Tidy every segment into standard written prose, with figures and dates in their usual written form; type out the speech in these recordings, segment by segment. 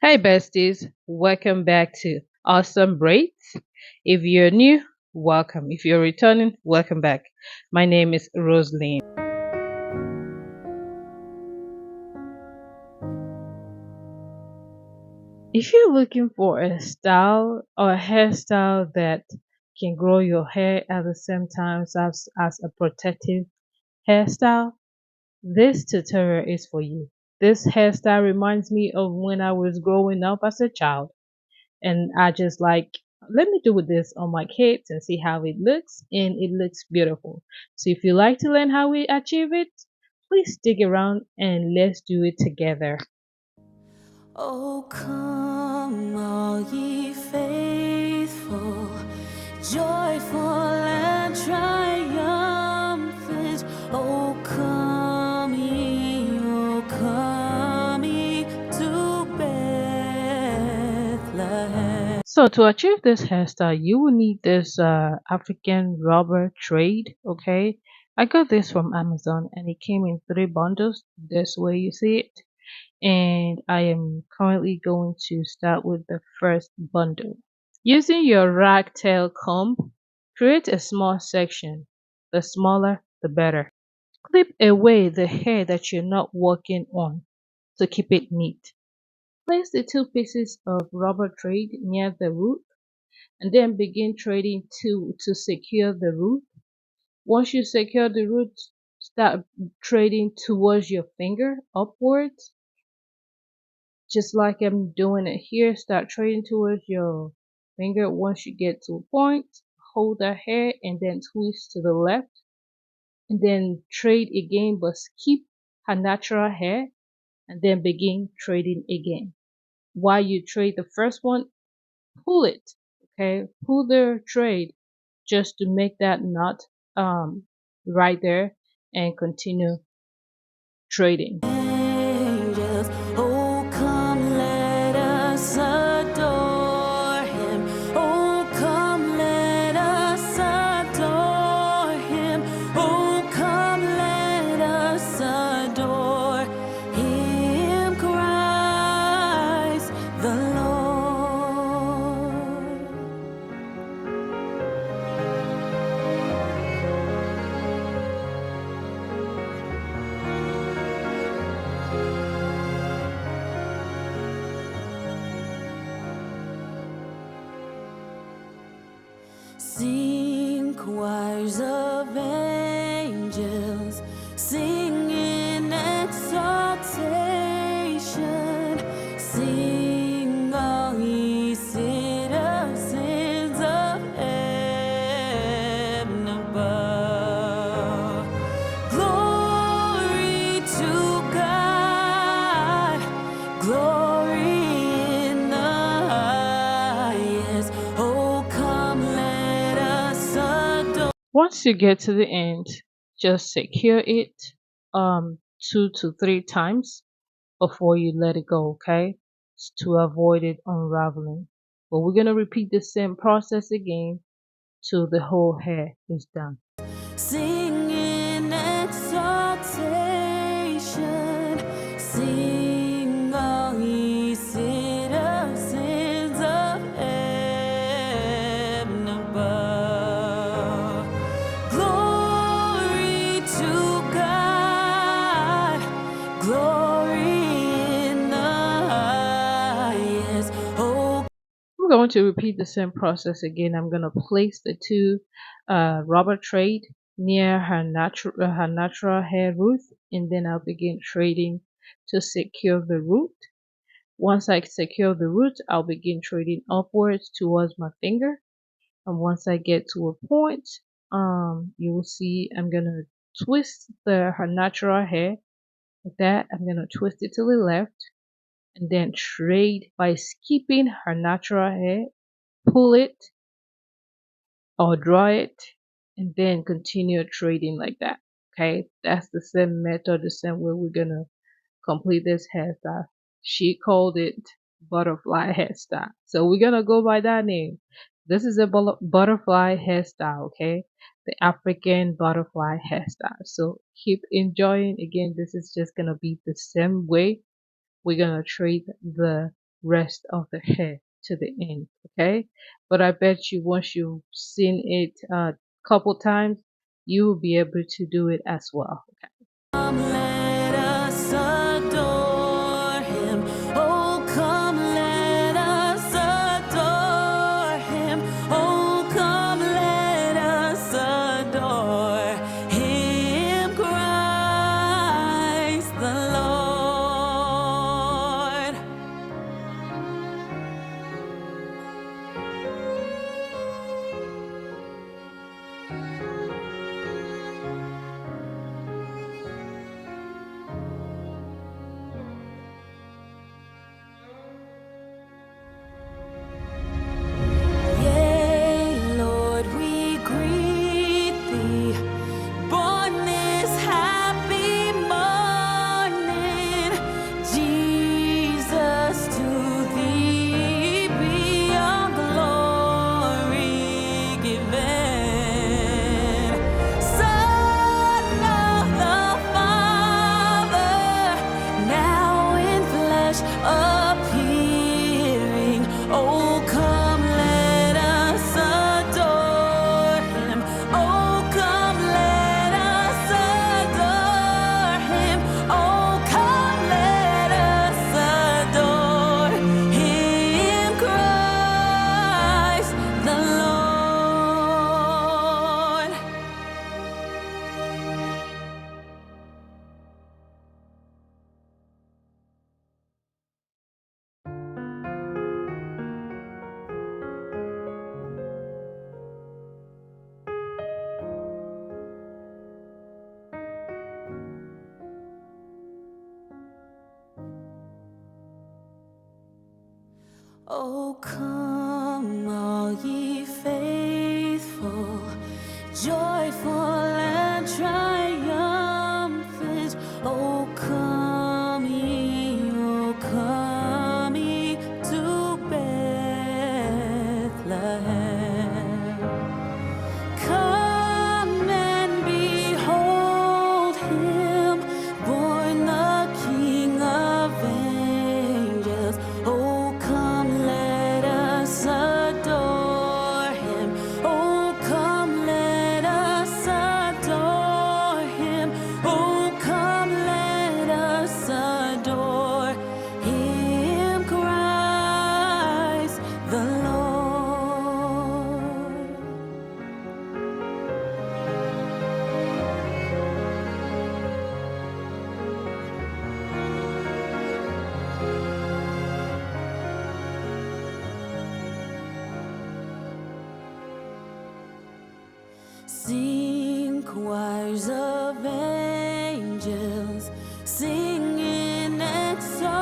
Hey besties, welcome back to Awesome Braids. If you're new, welcome. If you're returning, welcome back. My name is Rosaline. If you're looking for a style or a hairstyle that can grow your hair at the same time as a protective hairstyle, this tutorial is for you. This hairstyle reminds me of when I was growing up as a child. And I just like, let me do this on my kids and see how it looks, and it looks beautiful. So if you like to learn how we achieve it, please stick around and let's do it together. Oh, come, all ye faithful, joyful and triumphant. Oh, come ye to Bethlehem. So to achieve this hairstyle, you will need this African rubber braid. Okay, I got this from Amazon and it came in 3 bundles. This way you see it. And I am currently going to start with the first bundle. Using your ragtail comb, create a small section. The smaller, the better. Clip away the hair that you're not working on to keep it neat. Place the two pieces of rubber thread near the root and then begin threading to secure the root. Once you secure the root, start threading towards your finger upwards, just like I'm doing it here. Start threading towards your finger. Once you get to a point, hold the hair and then twist to the left and then trade again, but keep her natural hair and then begin trading again. While you trade the first one, pull it, okay? Pull the trade just to make that knot right there and continue trading. Angels, oh, come, let us adore him. Oh, come, let us adore him. Oh, come, let us adore him, Christ the Lord. Sing choirs of angels, sing in exaltation, sing all ye citizens of heaven above. Glory to God, glory in the highest. Oh, come, let us adore. Once you get to the end, just secure it 2 to 3 times before you let it go, okay? To avoid it unraveling. But we're gonna repeat the same process again till the whole hair is done. Sing in exaltation, sing all ye citizens of heaven above. Glory to God, glory in the highest. Oh, I'm going to repeat the same process again. I'm going to place the two rubber thread near her natural hair root, and then I'll begin threading to secure the root. Once I secure the root, I'll begin threading upwards towards my finger. And once I get to a point, you will see I'm gonna twist her natural hair like that. I'm gonna twist it to the left and then trade by skipping her natural hair, pull it or draw it, and then continue trading like that. Okay, that's the same method, the same way we're gonna complete this hairstyle. She called it butterfly hairstyle, so we're gonna go by that name. This is a butterfly hairstyle, okay? The African butterfly hairstyle. So keep enjoying. Again, this is just gonna be the same way we're gonna trade the rest of the hair to the end. Okay, but I bet you once you've seen it a couple times, you will be able to do it as well. Okay. Come, let us adore him. Oh, come, let us adore him. Oh, come, let us adore him, Christ the Lord. Yea, Lord, we greet thee, born this happy morning. Jesus, to thee be all glory given. Son of the Father, now in flesh appearing. Oh, come, let us adore him. Oh, come, let us adore him. Oh, come, let us adore him, Christ the Lord. Oh, come, all ye faithful, joyful and triumphant. Oh, come ye to Bethlehem. Come and behold him, born the King of angels. Oh, come, let us adore him. Oh, come, let us adore him. Oh, come, let us adore him, Christ the Lord. Sing, choirs of angels, sing in exaltation.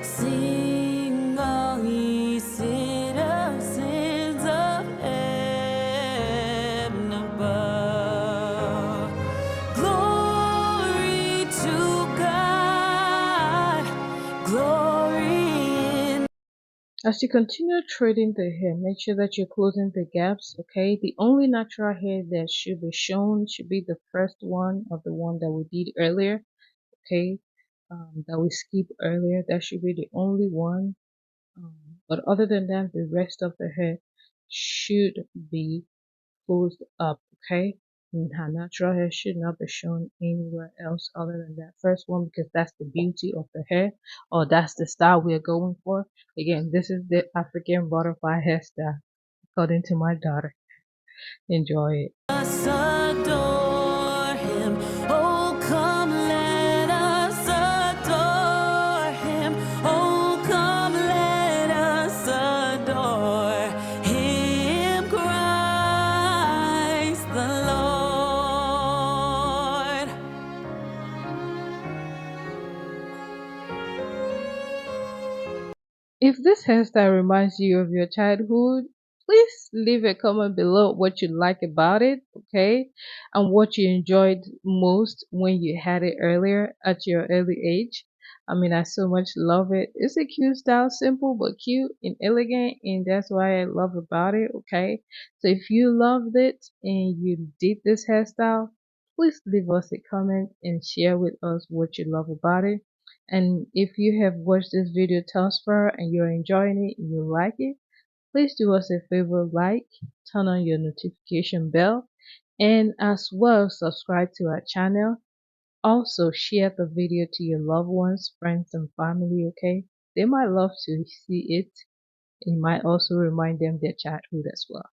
Sing, all ye citizens of heaven above. Glory to God, glory in. As you continue treating the hair, make sure that you're closing the gaps, okay? The only natural hair that should be shown should be the first one of the one that we did earlier, okay? That we skipped earlier. That should be the only one. But other than that, the rest of the hair should be closed up, okay? And her natural hair should not be shown anywhere else other than that first one because that's the beauty of the hair or that's the style we are going for. Again, this is the African butterfly hairstyle according to my daughter. Enjoy it. Us adore him. Oh, come, let us adore him. Oh, come, let us adore him, Christ the Lord. If this hairstyle reminds you of your childhood, please leave a comment below what you like about it, okay? And what you enjoyed most when you had it earlier at your early age. I mean, I so much love it. It's a cute style, simple but cute and elegant, and that's why I love about it, okay? So if you loved it and you did this hairstyle, please leave us a comment and share with us what you love about it. And if you have watched this video thus far and you're enjoying it and you like it, please do us a favor, like, turn on your notification bell, and as well subscribe to our channel. Also share the video to your loved ones, friends and family, okay? They might love to see it. You might also remind them their childhood as well.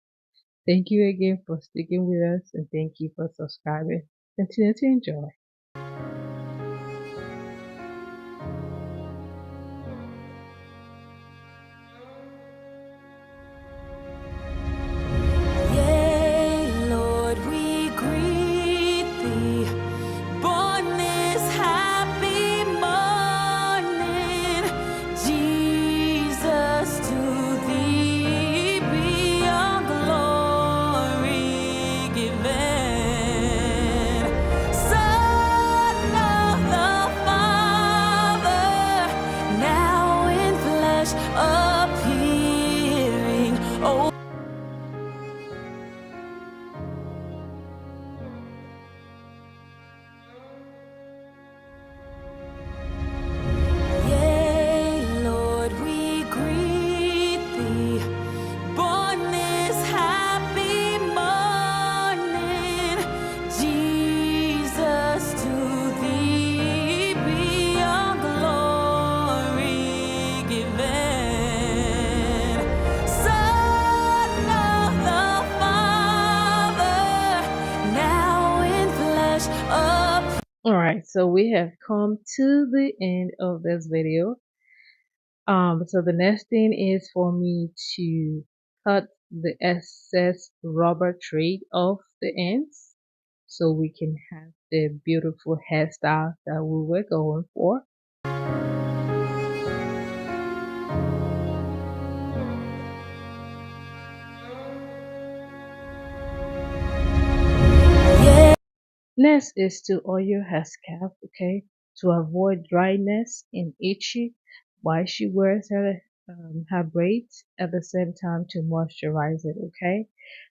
Thank you again for sticking with us and thank you for subscribing. Continue to enjoy. Yea, Lord, we greet thee. Born this happy morning, Jesus, to thee be all glory given. Son of the Father, now in flesh appearing. Oh, yea, Lord, we greet thee. Born this happy morning, Jesus, to thee be all glory given. Son of the Father, now in flesh appearing. Alright, so we have come to the end of this video. So the next thing is for me to cut the excess rubber thread off the ends so we can have the beautiful hairstyle that we were going for. Next is to oil her scalp, okay, to avoid dryness and itchy while she wears her braids, at the same time to moisturize it, okay,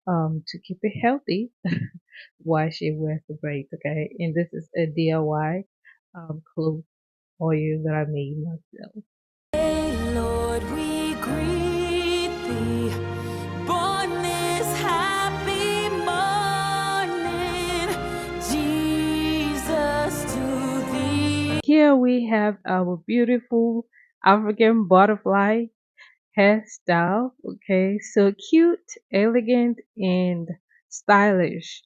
to keep it healthy while she wears the braids, okay. And this is a DIY clove oil that I made myself. Lord, we greet thee. Born this happy morning, Jesus, to thee. Here we have our beautiful African butterfly hairstyle, okay, so cute, elegant and stylish.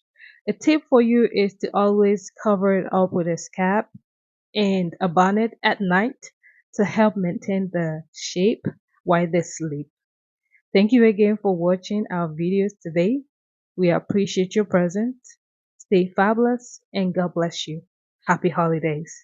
A tip for you is to always cover it up with a scalp and a bonnet at night to help maintain the shape while they sleep. Thank you again for watching our videos today. We appreciate your presence. Stay fabulous and God bless you. Happy holidays.